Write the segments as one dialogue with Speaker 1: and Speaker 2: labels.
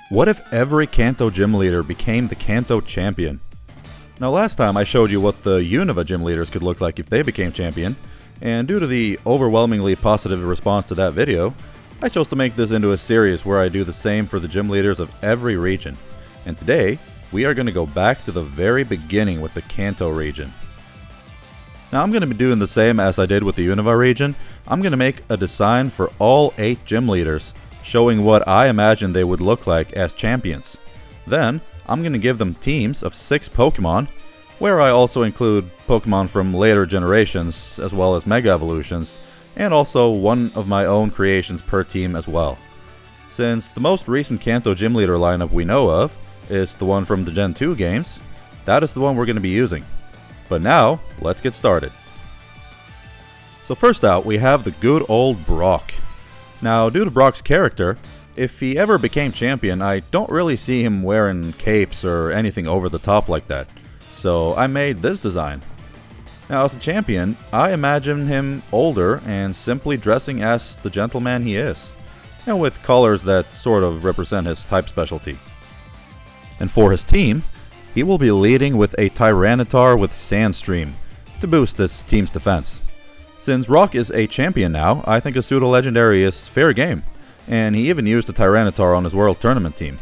Speaker 1: What if every Kanto Gym Leader became the Kanto Champion? Now last time I showed you what the Unova Gym Leaders could look like if they became champion, and due to the overwhelmingly positive response to that video, I chose to make this into a series where I do the same for the gym leaders of every region. And today, we are going to go back to the very beginning with the Kanto region. Now I'm going to be doing the same as I did with the Unova region. I'm going to make a design for all 8 gym leaders, showing what I imagine they would look like as champions. Then, I'm going to give them teams of 6 Pokemon, where I also include Pokemon from later generations, as well as Mega Evolutions, and also one of my own creations per team as well. Since the most recent Kanto Gym Leader lineup we know of is the one from the Gen 2 games, that is the one we're going to be using. But now, let's get started. So first out, we have the good old Brock. Now, due to Brock's character, if he ever became champion, I don't really see him wearing capes or anything over the top like that. So I made this design. Now as a champion, I imagine him older and simply dressing as the gentleman he is, and with colors that sort of represent his type specialty. And for his team, he will be leading with a Tyranitar with Sandstream to boost his team's defense. Since Rock is a champion now, I think a pseudo legendary is fair game, and he even used a Tyranitar on his World Tournament team.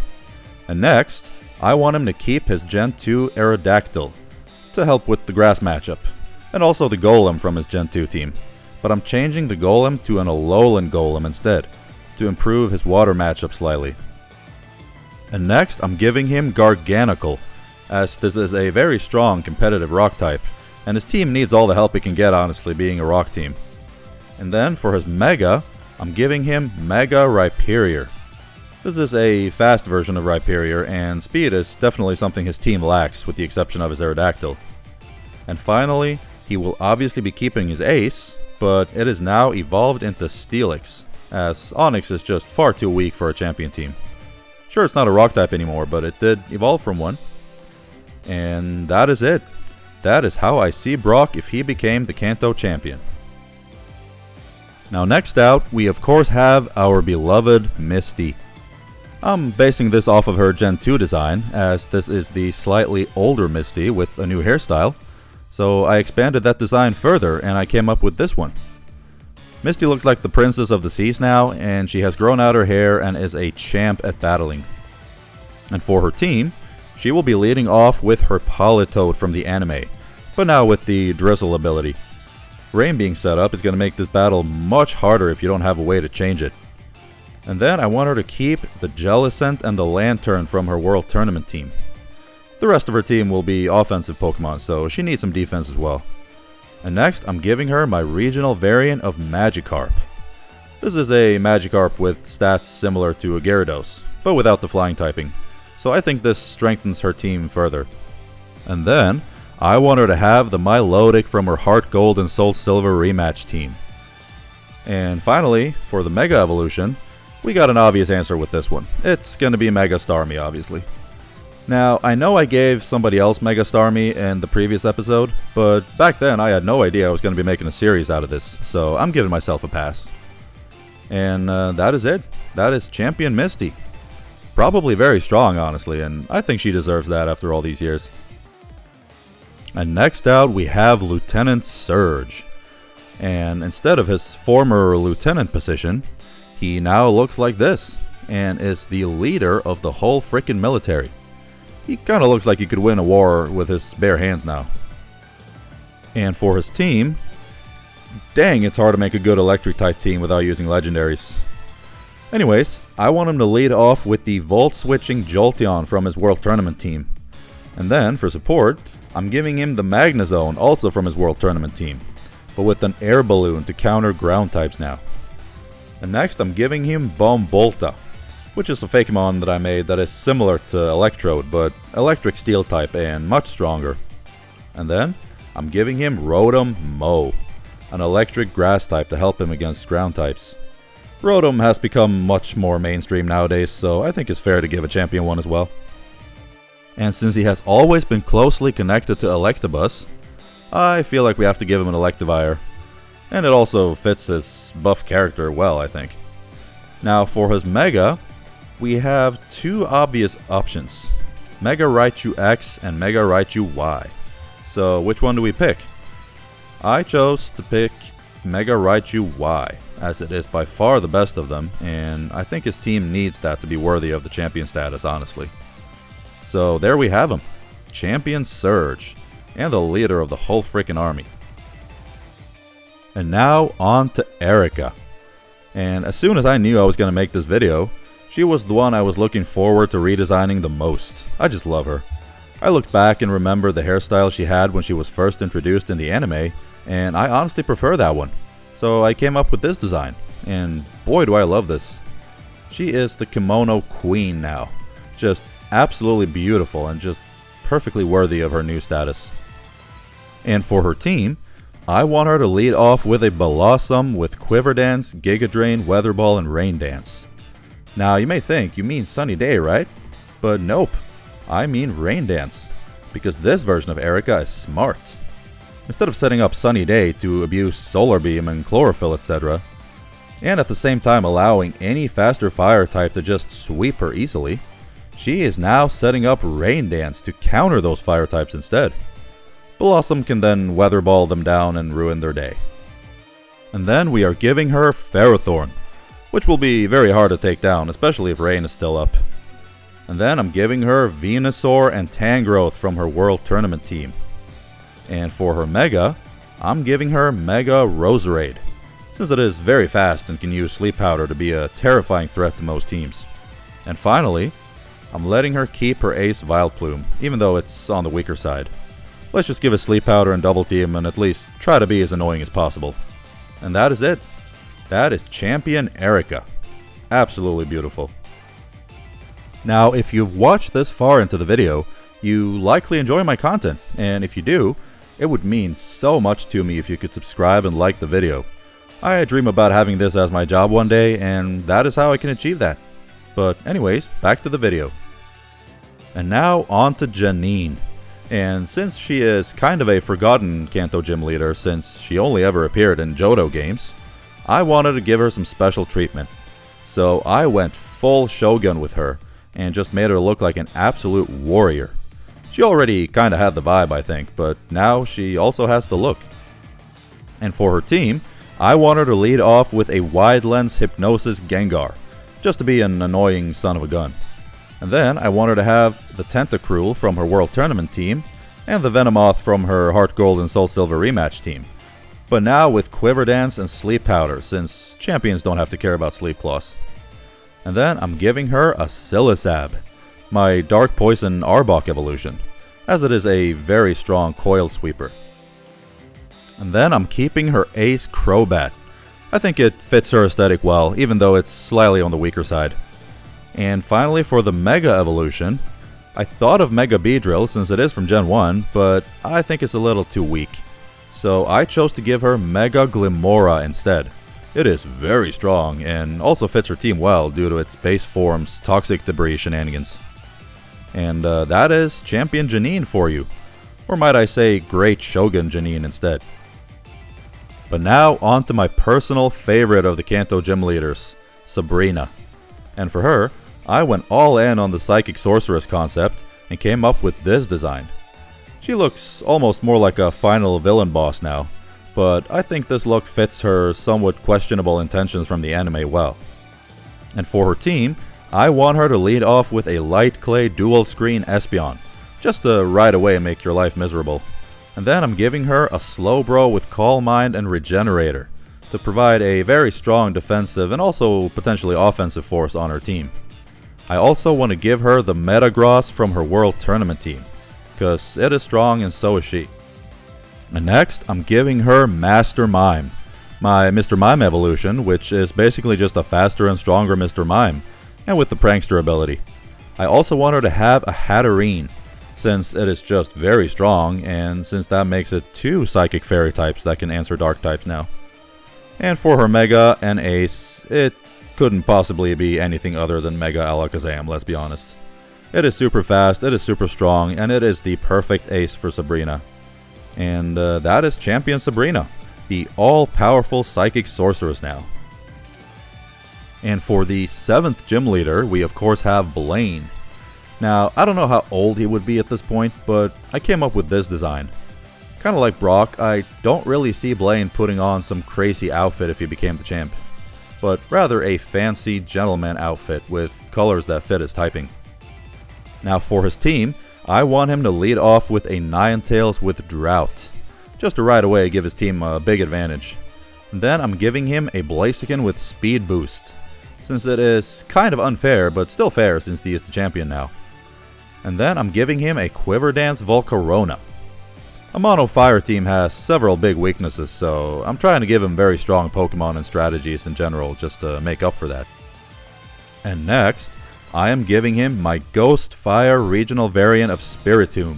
Speaker 1: And next, I want him to keep his Gen 2 Aerodactyl to help with the grass matchup, and also the Golem from his Gen 2 team. But I'm changing the Golem to an Alolan Golem instead, to improve his water matchup slightly. And next, I'm giving him Garganacl, as this is a very strong competitive rock type, and his team needs all the help he can get, honestly, being a rock team. And then for his Mega, I'm giving him Mega Rhyperior. This is a fast version of Rhyperior, and speed is definitely something his team lacks, with the exception of his Aerodactyl. And finally, he will obviously be keeping his Ace, but it is now evolved into Steelix, as Onix is just far too weak for a champion team. Sure, it's not a rock type anymore, but it did evolve from one. And that is it. That is how I see Brock if he became the Kanto champion. Now next out, we of course have our beloved Misty. I'm basing this off of her Gen 2 design, as this is the slightly older Misty with a new hairstyle. So I expanded that design further and I came up with this one. Misty looks like the princess of the seas now, and she has grown out her hair and is a champ at battling. And for her team, she will be leading off with her Politoed from the anime, but now with the Drizzle ability. Rain being set up is going to make this battle much harder if you don't have a way to change it. And then I want her to keep the Jellicent and the Lantern from her World Tournament team. The rest of her team will be offensive Pokemon, so she needs some defense as well. And next, I'm giving her my regional variant of Magikarp. This is a Magikarp with stats similar to a Gyarados, but without the flying typing. So I think this strengthens her team further. And then, I want her to have the Milotic from her Heart Gold and Soul Silver rematch team. And finally, for the Mega Evolution, we got an obvious answer with this one. It's gonna be Mega Starmie, obviously. Now, I know I gave somebody else Mega Starmie in the previous episode, but back then I had no idea I was gonna be making a series out of this, so I'm giving myself a pass. And that is it. That is Champion Misty. Probably very strong, honestly, and I think she deserves that after all these years. And next out, we have Lieutenant Surge. And instead of his former lieutenant position, he now looks like this, and is the leader of the whole frickin' military. He kinda looks like he could win a war with his bare hands now. And for his team, dang, it's hard to make a good electric type team without using legendaries. Anyways, I want him to lead off with the Volt-switching Jolteon from his World Tournament team. And then, for support, I'm giving him the Magnezone, also from his World Tournament team, but with an air balloon to counter ground types now. And next, I'm giving him Bombolta, which is a Fakemon that I made that is similar to Electrode, but electric steel type and much stronger. And then, I'm giving him Rotom Mow, an electric grass type to help him against ground types. Rotom has become much more mainstream nowadays, so I think it's fair to give a champion one as well. And since he has always been closely connected to Electabuzz, I feel like we have to give him an Electivire. And it also fits his buff character well, I think. Now for his Mega, we have two obvious options, Mega Raichu X and Mega Raichu Y. So which one do we pick? I chose to pick Mega Raichu Y, as it is by far the best of them, and I think his team needs that to be worthy of the champion status, honestly. So there we have him, Champion Surge, and the leader of the whole freaking army. And now on to Erika. And as soon as I knew I was going to make this video, she was the one I was looking forward to redesigning the most. I just love her. I looked back and remembered the hairstyle she had when she was first introduced in the anime, and I honestly prefer that one. So I came up with this design, and boy do I love this. She is the kimono queen now. Just absolutely beautiful and just perfectly worthy of her new status. And for her team, I want her to lead off with a Blossom with Quiver Dance, Giga Drain, Weather Ball, and Rain Dance. Now you may think you mean Sunny Day, right? But nope, I mean Rain Dance, because this version of Erika is smart. Instead of setting up Sunny Day to abuse Solar Beam and Chlorophyll, etc., and at the same time allowing any faster fire type to just sweep her easily, she is now setting up Rain Dance to counter those fire types instead. Blossom can then Weather Ball them down and ruin their day. And then we are giving her Ferrothorn, which will be very hard to take down, especially if Rain is still up. And then I'm giving her Venusaur and Tangrowth from her World Tournament team. And for her Mega, I'm giving her Mega Roserade, since it is very fast and can use Sleep Powder to be a terrifying threat to most teams. And finally, I'm letting her keep her Ace Vileplume, even though it's on the weaker side. Let's just give it Sleep Powder and Double Team and at least try to be as annoying as possible. And that is it. That is Champion Erika. Absolutely beautiful. Now, if you've watched this far into the video, you likely enjoy my content, and if you do, it would mean so much to me if you could subscribe and like the video. I dream about having this as my job one day, and that is how I can achieve that. But anyways, back to the video. And now on to Janine. And since she is kind of a forgotten Kanto Gym Leader since she only ever appeared in Johto games, I wanted to give her some special treatment. So I went full Shogun with her and just made her look like an absolute warrior. She already kinda had the vibe, I think, but now she also has the look. And for her team, I want her to lead off with a Wide Lens Hypnosis Gengar, just to be an annoying son of a gun. And then I want her to have the Tentacruel from her World Tournament team, and the Venomoth from her Heart Gold and Soul Silver rematch team. But now with Quiver Dance and Sleep Powder, since champions don't have to care about Sleep Claws. And then I'm giving her a Silisab, my Dark Poison Arbok evolution, as it is a very strong coil sweeper. And then I'm keeping her Ace Crobat. I think it fits her aesthetic well, even though it's slightly on the weaker side. And finally, for the Mega evolution, I thought of Mega Beedrill since it is from Gen 1, but I think it's a little too weak. So I chose to give her Mega Glimmora instead. It is very strong and also fits her team well due to its base form's Toxic Debris shenanigans. And that is Champion Janine for you. Or might I say Great Shogun Janine instead. But now on to my personal favorite of the Kanto Gym Leaders, Sabrina. And for her, I went all in on the Psychic Sorceress concept and came up with this design. She looks almost more like a final villain boss now, but I think this look fits her somewhat questionable intentions from the anime well. And for her team, I want her to lead off with a Light Clay Dual Screen Espeon, just to right away make your life miserable. And then I'm giving her a Slowbro with Calm Mind and Regenerator, to provide a very strong defensive and also potentially offensive force on her team. I also want to give her the Metagross from her World Tournament team, because it is strong and so is she. And next, I'm giving her Master Mime, my Mr. Mime evolution, which is basically just a faster and stronger Mr. Mime, and with the Prankster ability. I also want her to have a Hatterene, since it is just very strong, and since that makes it 2 Psychic Fairy types that can answer Dark types now. And for her Mega and Ace, it couldn't possibly be anything other than Mega Alakazam, let's be honest. It is super fast, it is super strong, and it is the perfect ace for Sabrina. And that is Champion Sabrina, the all-powerful Psychic Sorceress now. And for the 7th gym leader, we of course have Blaine. Now, I don't know how old he would be at this point, but I came up with this design. Kinda like Brock, I don't really see Blaine putting on some crazy outfit if he became the champ, but rather a fancy gentleman outfit with colors that fit his typing. Now for his team, I want him to lead off with a Ninetales with Drought, just to right away give his team a big advantage. And then I'm giving him a Blaziken with Speed Boost, since it is kind of unfair, but still fair since he is the champion now. And then I'm giving him a Quiver Dance Volcarona. A mono fire team has several big weaknesses, so I'm trying to give him very strong Pokemon and strategies in general just to make up for that. And next, I am giving him my Ghost Fire regional variant of Spiritomb,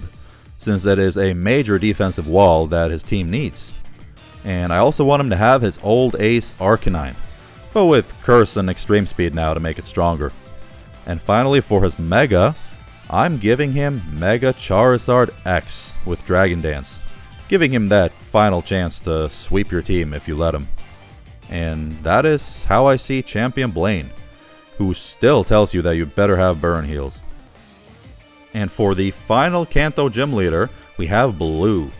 Speaker 1: since it is a major defensive wall that his team needs. And I also want him to have his old ace Arcanine, but with Curse and Extreme Speed now to make it stronger. And finally for his Mega, I'm giving him Mega Charizard X with Dragon Dance, giving him that final chance to sweep your team if you let him. And that is how I see Champion Blaine, who still tells you that you better have burn heals. And for the final Kanto Gym Leader, we have Blue.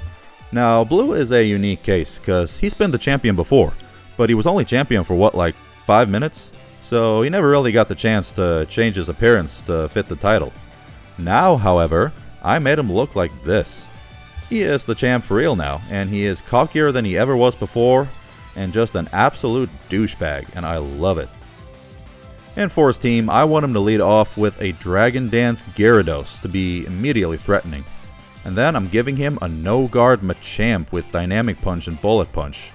Speaker 1: Now, Blue is a unique case, because he's been the champion before, but he was only champion for what, like 5 minutes? So he never really got the chance to change his appearance to fit the title. Now, however, I made him look like this. He is the champ for real now, and he is cockier than he ever was before, and just an absolute douchebag, and I love it. And for his team, I want him to lead off with a Dragon Dance Gyarados to be immediately threatening. And then I'm giving him a No Guard Machamp with Dynamic Punch and Bullet Punch.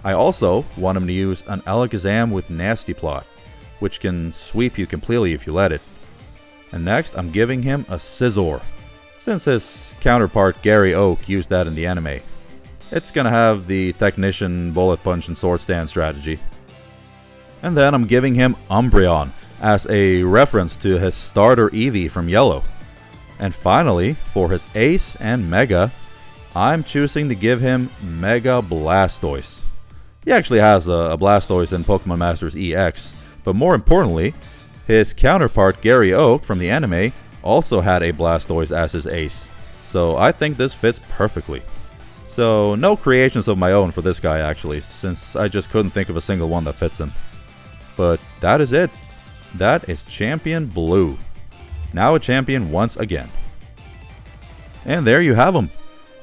Speaker 1: I also want him to use an Alakazam with Nasty Plot, which can sweep you completely if you let it. And next, I'm giving him a Scizor, since his counterpart Gary Oak used that in the anime. It's gonna have the Technician, Bullet Punch, and Sword Stand strategy. And then I'm giving him Umbreon, as a reference to his starter Eevee from Yellow. And finally, for his Ace and Mega, I'm choosing to give him Mega Blastoise. He actually has a Blastoise in Pokemon Masters EX, but more importantly, his counterpart Gary Oak from the anime also had a Blastoise as his ace, so I think this fits perfectly. So no creations of my own for this guy actually, since I just couldn't think of a single one that fits him. But that is it. That is Champion Blue. Now a champion once again. And there you have them.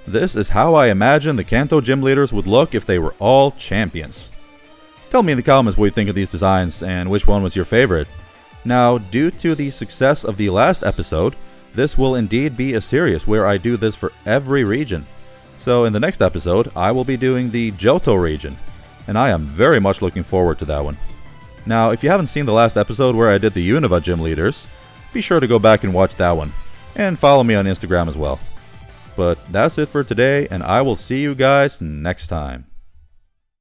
Speaker 1: This is how I imagine the Kanto Gym Leaders would look if they were all champions. Tell me in the comments what you think of these designs and which one was your favorite. Now, due to the success of the last episode, this will indeed be a series where I do this for every region. So in the next episode, I will be doing the Johto region, and I am very much looking forward to that one. Now, if you haven't seen the last episode where I did the Unova Gym Leaders, be sure to go back and watch that one, and follow me on Instagram as well. But that's it for today, and I will see you guys next time.